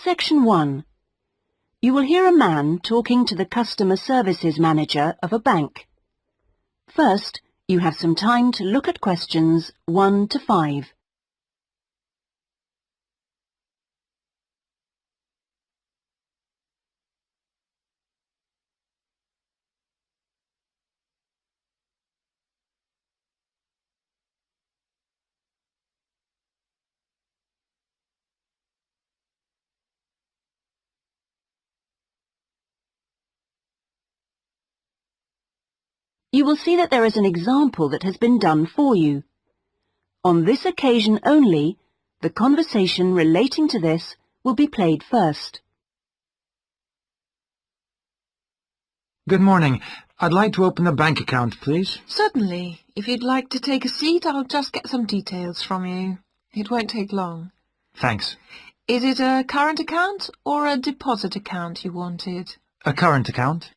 Section 1. You will hear a man talking to the customer services manager of a bank. First, you have some time to look at questions 1 to 5. You will see that there is an example that has been done for you. On this occasion only, the conversation relating to this will be played first. Good morning. I'd like to open a bank account, please. Certainly. If you'd like to take a seat, I'll just get some details from you. It won't take long. Thanks. Is it a current account or a deposit account you wanted? A current account?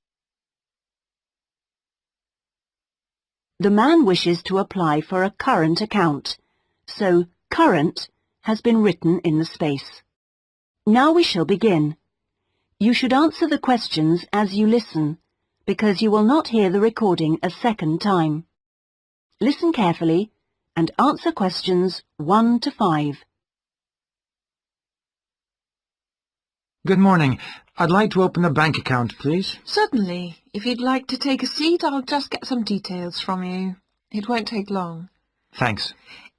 The man wishes to apply for a current account, so current has been written in the space. Now we shall begin. You should answer the questions as you listen, because you will not hear the recording a second time. Listen carefully and answer questions 1 to 5. Good morning. I'd like to open a bank account, please. Certainly. If you'd like to take a seat, I'll just get some details from you. It won't take long. Thanks.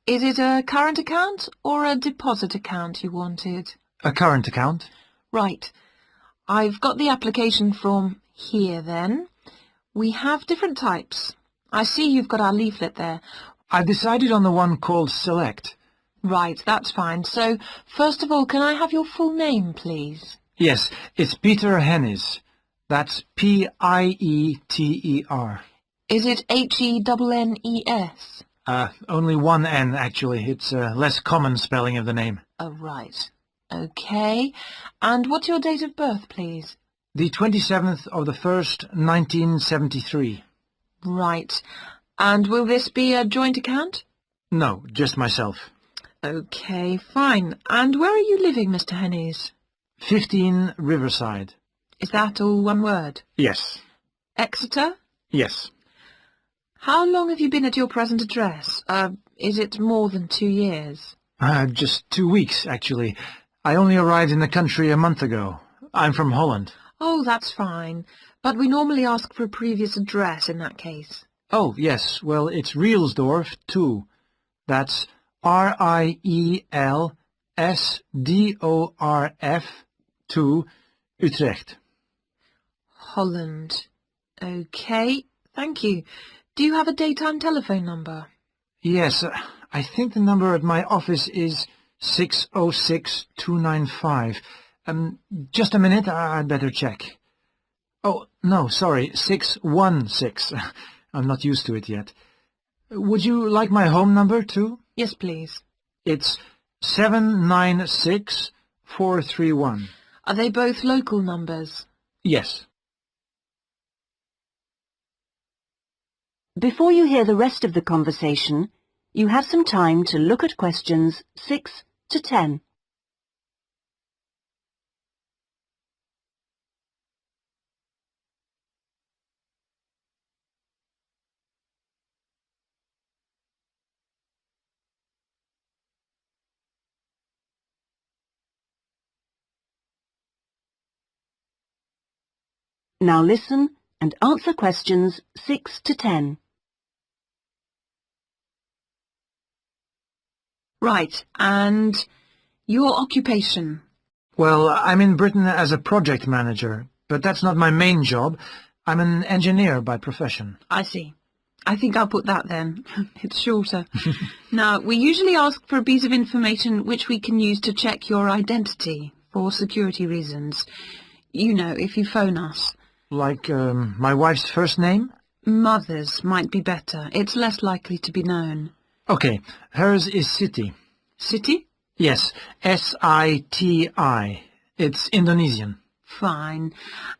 Is it a current account or a deposit account you wanted? A current account? Right. I've got the application form here then. We have different types. I see you've got our leaflet there. I've decided on the one called Select. Right, that's fine. So, first of all, can I have your full name, please? Yes, it's Peter Hennis. That's P-I-E-T-E-R. Is it H-E-N-N-E-S? Only one N, actually. It's a less common spelling of the name. Oh, right. Okay. And what's your date of birth, please? The 27th of the 1st, 1973. Right. And will this be a joint account? No, just myself. Okay, fine. And where are you living, Mr. Hennies? 15 Riverside. Is that all one word? Yes. Exeter? Yes. How long have you been at your present address? Is it more than 2 years? Just 2 weeks, actually. I only arrived in the country a month ago. I'm from Holland. Oh, that's fine. But we normally ask for a previous address in that case. Oh, yes. Well, it's Rielsdorf 2. That's R-I-E-L-S-D-O-R-F 2, Utrecht. Holland. Okay, thank you. Do you have a daytime telephone number? Yes, I think the number at my office is 606-295. Just a minute, I'd better check. Oh, no, sorry, 616. I'm not used to it yet. Would you like my home number, too? Yes, please. It's 796431. Are they both local numbers? Yes. Before you hear the rest of the conversation, you have some time to look at questions 6 to 10. Now listen and answer questions 6 to 10. Right, and your occupation? Well, I'm in Britain as a project manager, but that's not my main job. I'm an engineer by profession. I see. I think I'll put that then. It's shorter. Now, we usually ask for a piece of information which we can use to check your identity for security reasons. You know, if you phone us. Like my wife's first name? Mother's might be better. It's less likely to be known. Okay, hers is Siti. City? Yes, S-I-T-I. It's Indonesian. Fine.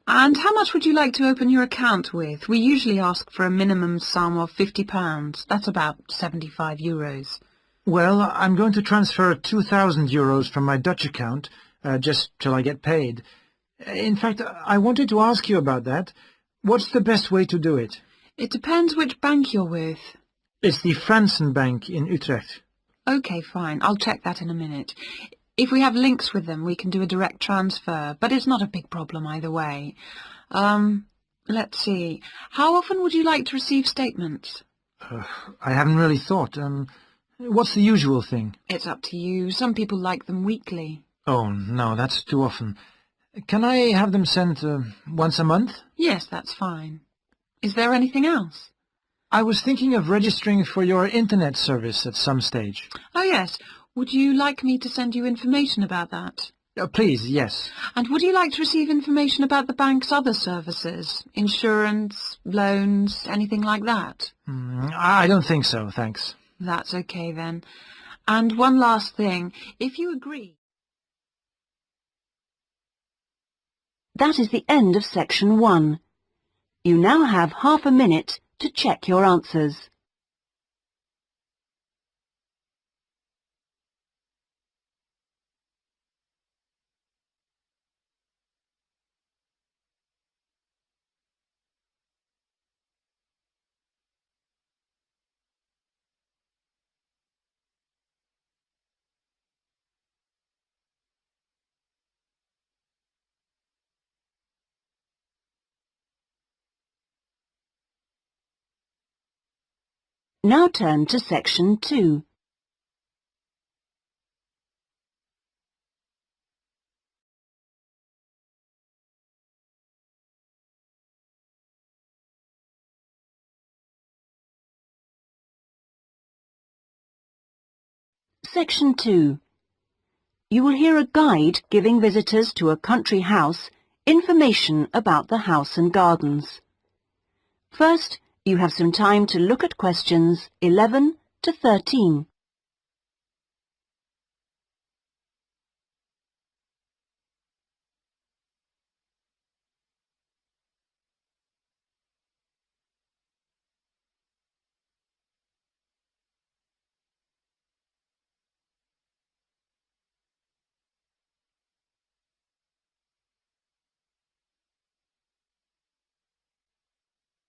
And how much would you like to open your account with? We usually ask for a minimum sum of £50. That's about 75 euros. Well, I'm going to transfer 2,000 euros from my Dutch account just till I get paid. In fact, I wanted to ask you about that. What's the best way to do it? It depends which bank you're with. It's the Fransen Bank in Utrecht. OK, fine. I'll check that in a minute. If we have links with them, we can do a direct transfer, but it's not a big problem either way. Let's see. How often would you like to receive statements? I haven't really thought. What's the usual thing? It's up to you. Some people like them weekly. Oh, no, that's too often. Can I have them sent once a month? Yes, that's fine. Is there anything else? I was thinking of registering for your internet service at some stage. Oh, yes. Would you like me to send you information about that? Please, yes. And would you like to receive information about the bank's other services? Insurance, loans, anything like that? I don't think so, thanks. That's okay then. And one last thing. If you agree... That is the end of section 1. You now have half a minute to check your answers. Now turn to section 2. Section 2. You will hear a guide giving visitors to a country house information about the house and gardens. First, you have some time to look at questions 11 to 13.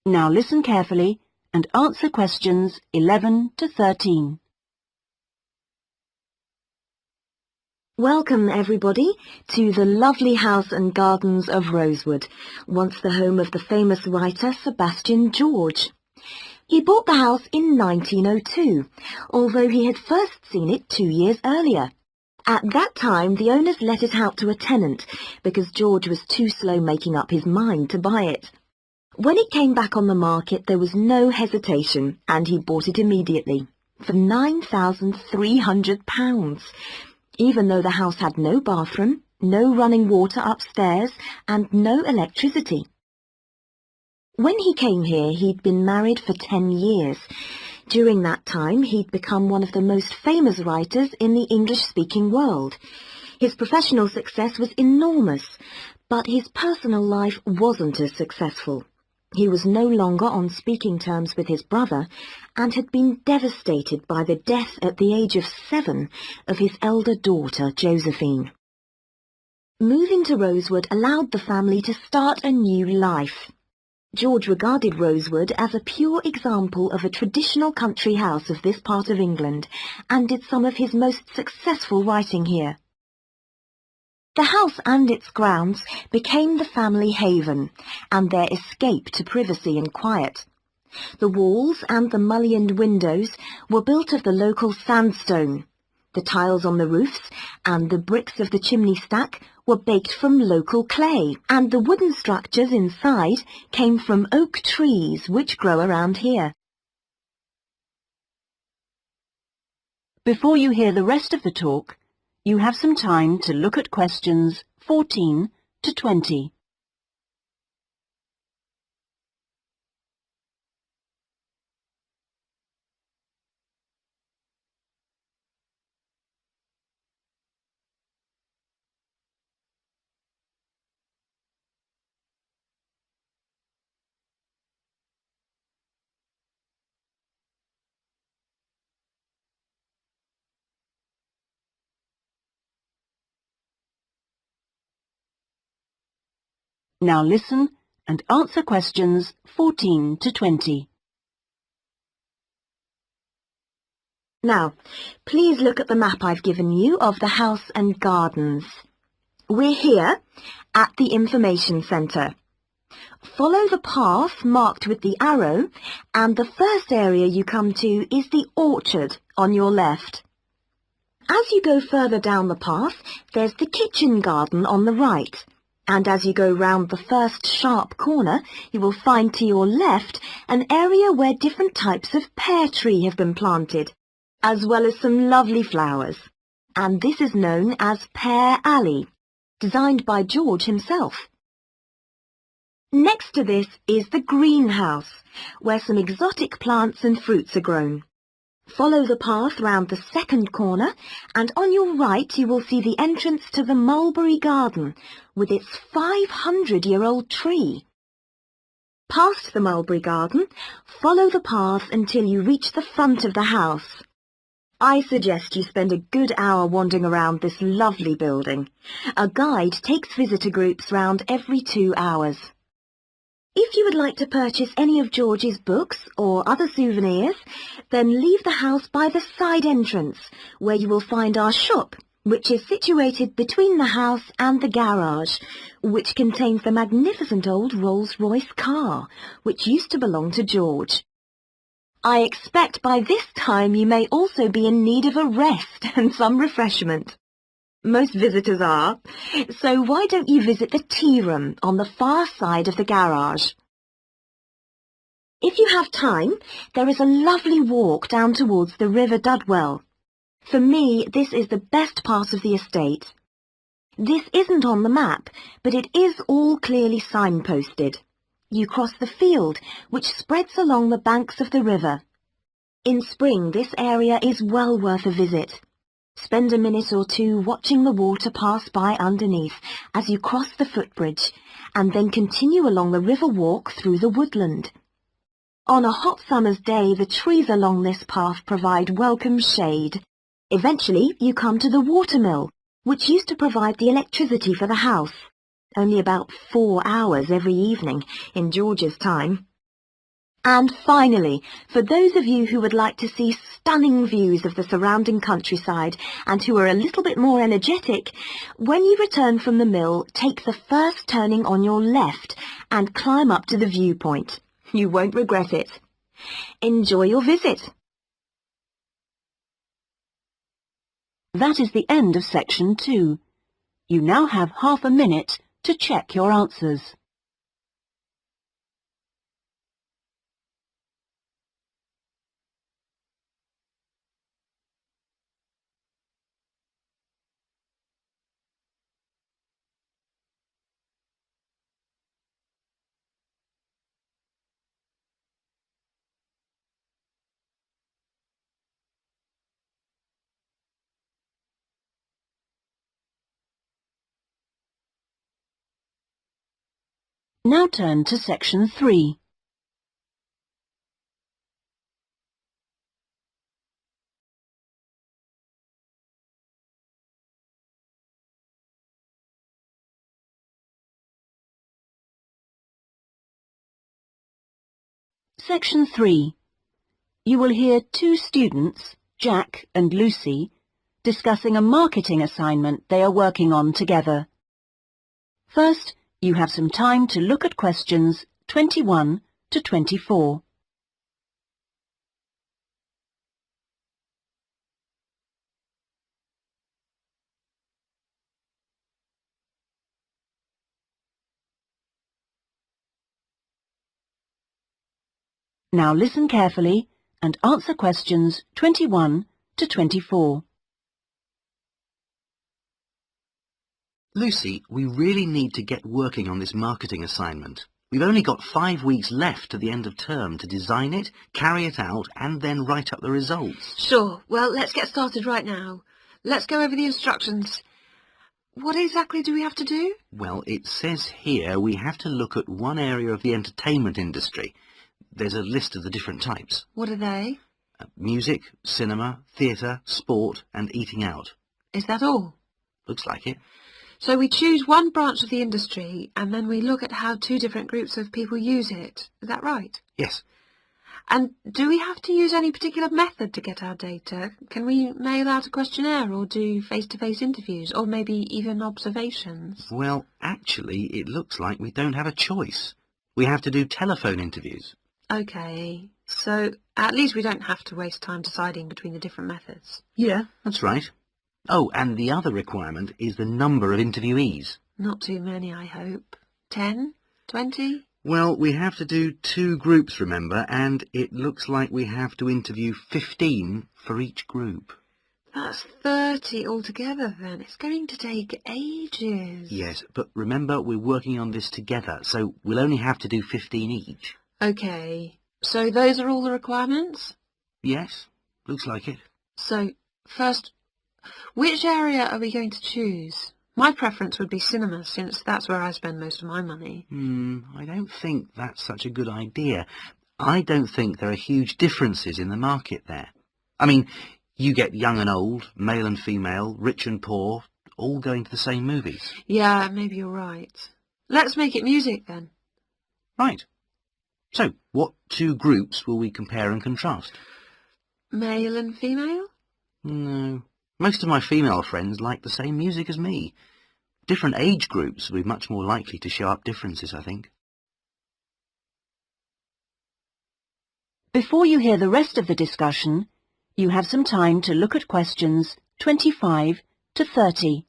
Now listen carefully and answer questions 11 to 13. Welcome, everybody, to the lovely house and gardens of Rosewood, once the home of the famous writer Sebastian George. He bought the house in 1902, although he had first seen it 2 years earlier. At that time, the owners let it out to a tenant because George was too slow making up his mind to buy it. When it came back on the market, there was no hesitation, and he bought it immediately for £9,300. Even though the house had no bathroom, no running water upstairs, and no electricity. When he came here, he'd been married for 10 years. During that time, he'd become one of the most famous writers in the English-speaking world. His professional success was enormous, but his personal life wasn't as successful. He was no longer on speaking terms with his brother and had been devastated by the death at the age of 7 of his elder daughter, Josephine. Moving to Rosewood allowed the family to start a new life. George regarded Rosewood as a pure example of a traditional country house of this part of England and did some of his most successful writing here. The house and its grounds became the family haven and their escape to privacy and quiet. The walls and the mullioned windows were built of the local sandstone. The tiles on the roofs and the bricks of the chimney stack were baked from local clay, and the wooden structures inside came from oak trees which grow around here. Before you hear the rest of the talk, you have some time to look at questions 14 to 20. Now listen and answer questions 14 to 20. Now, please look at the map I've given you of the house and gardens. We're here at the information centre. Follow the path marked with the arrow, and the first area you come to is the orchard on your left. As you go further down the path, there's the kitchen garden on the right. And as you go round the first sharp corner, you will find to your left an area where different types of pear tree have been planted, as well as some lovely flowers. And this is known as Pear Alley, designed by George himself. Next to this is the greenhouse, where some exotic plants and fruits are grown. Follow the path round the second corner, and on your right you will see the entrance to the mulberry garden, with its 500-year-old tree. Past the mulberry garden, follow the path until you reach the front of the house. I suggest you spend a good hour wandering around this lovely building. A guide takes visitor groups round every 2 hours. If you would like to purchase any of George's books or other souvenirs, then leave the house by the side entrance, where you will find our shop, which is situated between the house and the garage, which contains the magnificent old Rolls-Royce car, which used to belong to George. I expect by this time you may also be in need of a rest and some refreshment. Most visitors are, so why don't you visit the tea room on the far side of the garage? If you have time, there is a lovely walk down towards the River Dudwell. For me, this is the best part of the estate. This isn't on the map, but it is all clearly signposted. You cross the field, which spreads along the banks of the river. In spring, this area is well worth a visit. Spend a minute or two watching the water pass by underneath as you cross the footbridge, and then continue along the river walk through the woodland. On a hot summer's day, the trees along this path provide welcome shade. Eventually, you come to the watermill, which used to provide the electricity for the house. Only about 4 hours every evening in George's time. And finally, for those of you who would like to see stunning views of the surrounding countryside and who are a little bit more energetic, when you return from the mill, take the first turning on your left and climb up to the viewpoint. You won't regret it. Enjoy your visit. That is the end of section 2. You now have half a minute to check your answers. Now turn to section 3. Section 3. You will hear 2 students, Jack and Lucy, discussing a marketing assignment they are working on together. First, you have some time to look at questions 21 to 24. Now listen carefully and answer questions 21 to 24. Lucy, we really need to get working on this marketing assignment. We've only got 5 weeks left to the end of term to design it, carry it out, and then write up the results. Sure. Well, let's get started right now. Let's go over the instructions. What exactly do we have to do? Well, it says here we have to look at one area of the entertainment industry. There's a list of the different types. What are they? Music, cinema, theatre, sport, and eating out. Is that all? Looks like it. So we choose one branch of the industry and then we look at how two different groups of people use it. Is that right? Yes. And do we have to use any particular method to get our data? Can we mail out a questionnaire or do face-to-face interviews or maybe even observations? Well, actually, it looks like we don't have a choice. We have to do telephone interviews. OK, so at least we don't have to waste time deciding between the different methods. Yeah, that's right. Oh, and the other requirement is the number of interviewees. Not too many, I hope. 10? 20? Well, we have to do 2 groups, remember, and it looks like we have to interview 15 for each group. That's 30 altogether then. It's going to take ages. Yes, but remember we're working on this together, so we'll only have to do 15 each. OK, so those are all the requirements? Yes, looks like it. So, first, which area are we going to choose? My preference would be cinema, since that's where I spend most of my money. I don't think that's such a good idea. I don't think there are huge differences in the market there. I mean, you get young and old, male and female, rich and poor, all going to the same movies. Yeah, maybe you're right. Let's make it music then. Right. So, what 2 groups will we compare and contrast? Male and female? No. Most of my female friends like the same music as me. Different age groups will be much more likely to show up differences, I think. Before you hear the rest of the discussion, you have some time to look at questions 25 to 30.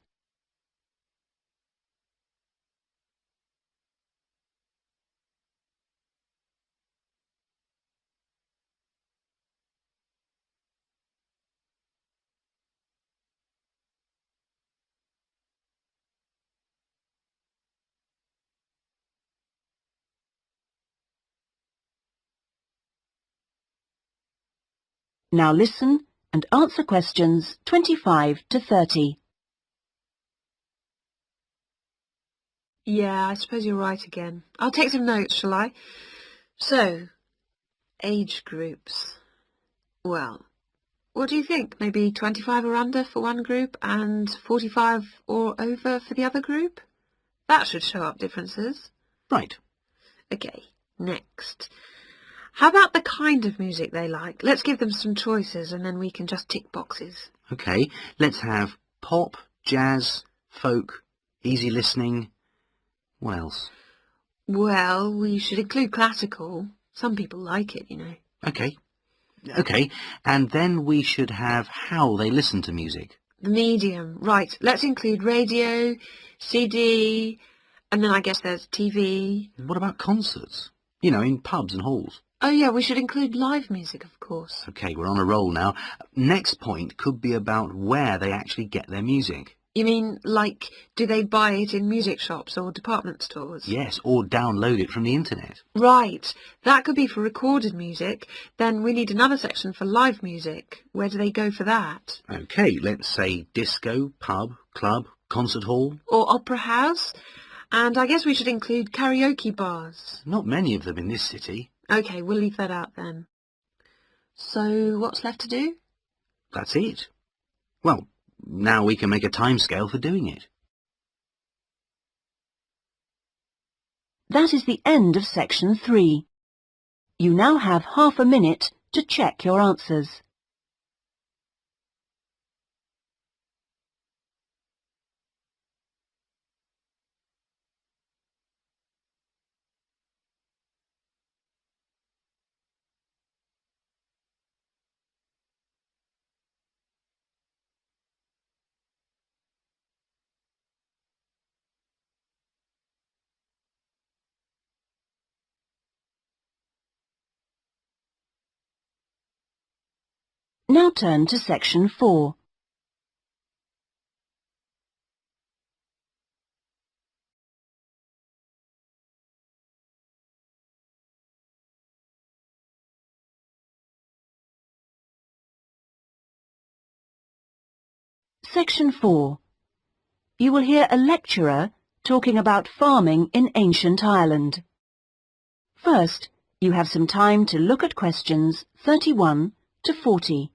Now listen and answer questions 25 to 30. Yeah, I suppose you're right again. I'll take some notes, shall I? So, age groups. Well, what do you think? Maybe 25 or under for one group and 45 or over for the other group? That should show up differences. Right. OK, next. How about the kind of music they like? Let's give them some choices and then we can just tick boxes. OK, let's have pop, jazz, folk, easy listening. What else? Well, we should include classical. Some people like it, you know. OK. OK, and then we should have how they listen to music. The medium. Right, let's include radio, CD, and then I guess there's TV. What about concerts? You know, in pubs and halls. Oh yeah, we should include live music, of course. OK, we're on a roll now. Next point could be about where they actually get their music. You mean, like, do they buy it in music shops or department stores? Yes, or download it from the internet. Right, that could be for recorded music. Then we need another section for live music. Where do they go for that? OK, let's say disco, pub, club, concert hall. Or opera house. And I guess we should include karaoke bars. Not many of them in this city. OK, we'll leave that out then. So what's left to do? That's it. Well, now we can make a timescale for doing it. That is the end of section 3. You now have half a minute to check your answers. Now turn to section 4. Section 4. You will hear a lecturer talking about farming in ancient Ireland. First, you have some time to look at questions 31 to 40.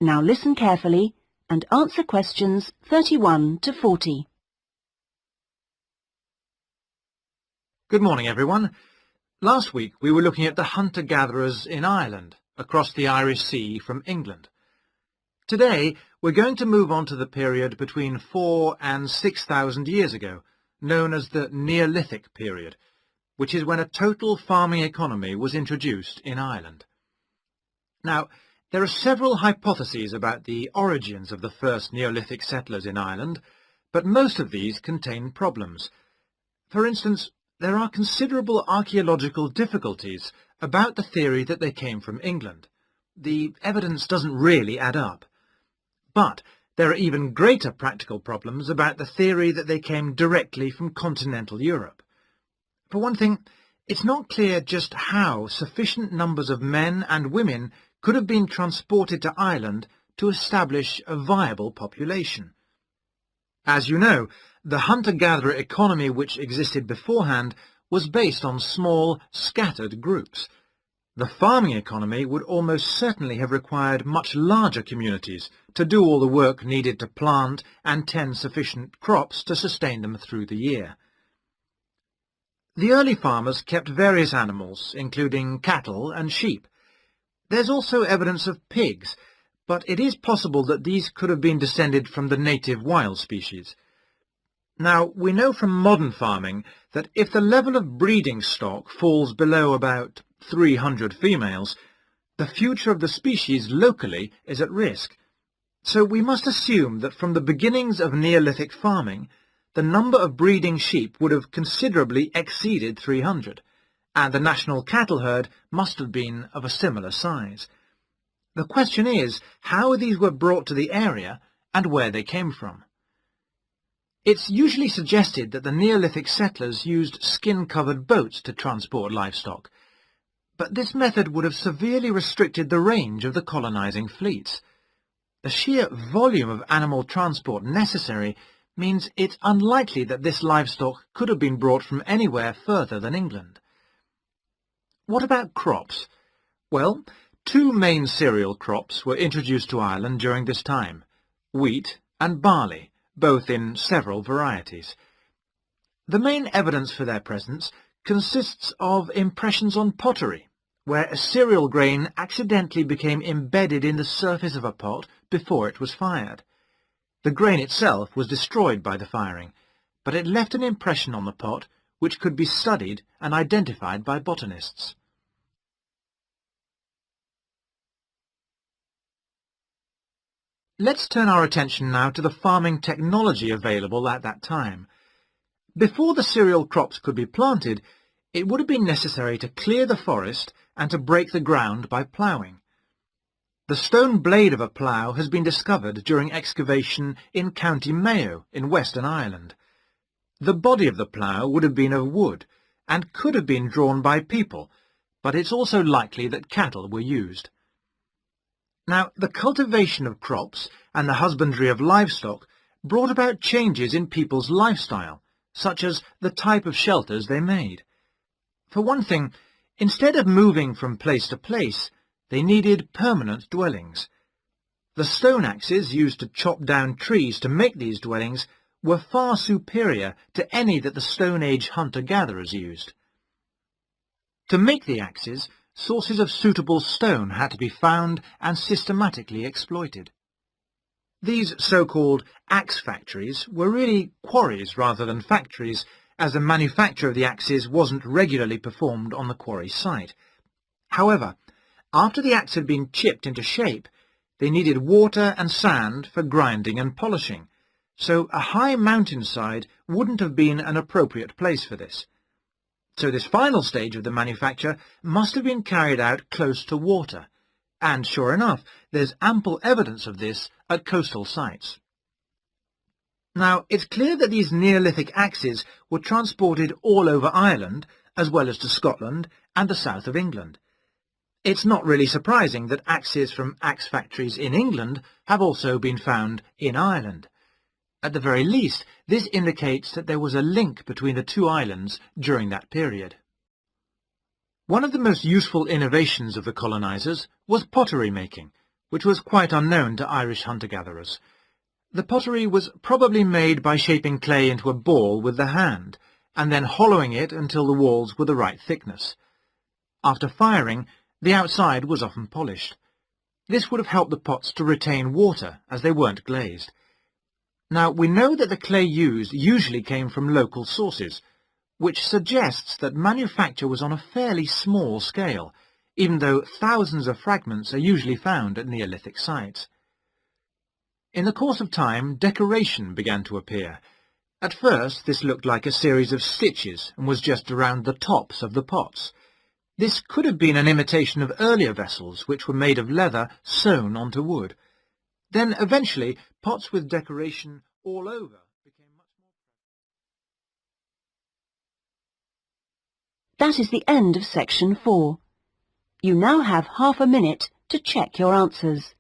Now listen carefully and answer questions 31 to 40. Good morning, everyone. Last week we were looking at the hunter-gatherers in Ireland, across the Irish Sea from England. Today we're going to move on to the period between 4,000 and 6,000 years ago, known as the Neolithic period, which is when a total farming economy was introduced in Ireland. Now, there are several hypotheses about the origins of the first Neolithic settlers in Ireland, but most of these contain problems. For instance, there are considerable archaeological difficulties about the theory that they came from England. The evidence doesn't really add up. But there are even greater practical problems about the theory that they came directly from continental Europe. For one thing, it's not clear just how sufficient numbers of men and women could have been transported to Ireland to establish a viable population. As you know, the hunter-gatherer economy which existed beforehand was based on small, scattered groups. The farming economy would almost certainly have required much larger communities to do all the work needed to plant and tend sufficient crops to sustain them through the year. The early farmers kept various animals, including cattle and sheep. There's also evidence of pigs, but it is possible that these could have been descended from the native wild species. Now, we know from modern farming that if the level of breeding stock falls below about 300 females, the future of the species locally is at risk. So we must assume that from the beginnings of Neolithic farming, the number of breeding sheep would have considerably exceeded 300, and the national cattle herd must have been of a similar size. The question is how these were brought to the area and where they came from. It's usually suggested that the Neolithic settlers used skin-covered boats to transport livestock, but this method would have severely restricted the range of the colonizing fleets. The sheer volume of animal transport necessary means it's unlikely that this livestock could have been brought from anywhere further than England. What about crops? Well, two main cereal crops were introduced to Ireland during this time, wheat and barley, both in several varieties. The main evidence for their presence consists of impressions on pottery, where a cereal grain accidentally became embedded in the surface of a pot before it was fired. The grain itself was destroyed by the firing, but it left an impression on the pot which could be studied and identified by botanists. Let's turn our attention now to the farming technology available at that time. Before the cereal crops could be planted, it would have been necessary to clear the forest and to break the ground by ploughing. The stone blade of a plough has been discovered during excavation in County Mayo in Western Ireland. The body of the plough would have been of wood and could have been drawn by people, but it's also likely that cattle were used. Now, the cultivation of crops and the husbandry of livestock brought about changes in people's lifestyle, such as the type of shelters they made. For one thing, instead of moving from place to place, they needed permanent dwellings. The stone axes used to chop down trees to make these dwellings were far superior to any that the Stone Age hunter-gatherers used. To make the axes, sources of suitable stone had to be found and systematically exploited. These so-called axe factories were really quarries rather than factories, as the manufacture of the axes wasn't regularly performed on the quarry site. However, after the axe had been chipped into shape, they needed water and sand for grinding and polishing, so a high mountainside wouldn't have been an appropriate place for this. So this final stage of the manufacture must have been carried out close to water, and sure enough, there's ample evidence of this at coastal sites. Now, it's clear that these Neolithic axes were transported all over Ireland, as well as to Scotland and the south of England. It's not really surprising that axes from axe factories in England have also been found in Ireland. At the very least, this indicates that there was a link between the two islands during that period. One of the most useful innovations of the colonizers was pottery making, which was quite unknown to Irish hunter-gatherers. The pottery was probably made by shaping clay into a ball with the hand, and then hollowing it until the walls were the right thickness. After firing, the outside was often polished. This would have helped the pots to retain water, as they weren't glazed. Now, we know that the clay used usually came from local sources, which suggests that manufacture was on a fairly small scale, even though thousands of fragments are usually found at Neolithic sites. In the course of time, decoration began to appear. At first, this looked like a series of stitches and was just around the tops of the pots. This could have been an imitation of earlier vessels, which were made of leather sewn onto wood. Then, eventually, pots with decoration all over became much more... That is the end of section 4. You now have half a minute to check your answers.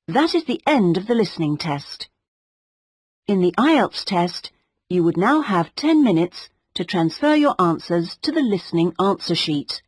That is the end of the listening test. In the IELTS test, you would now have 10 minutes to transfer your answers to the listening answer sheet.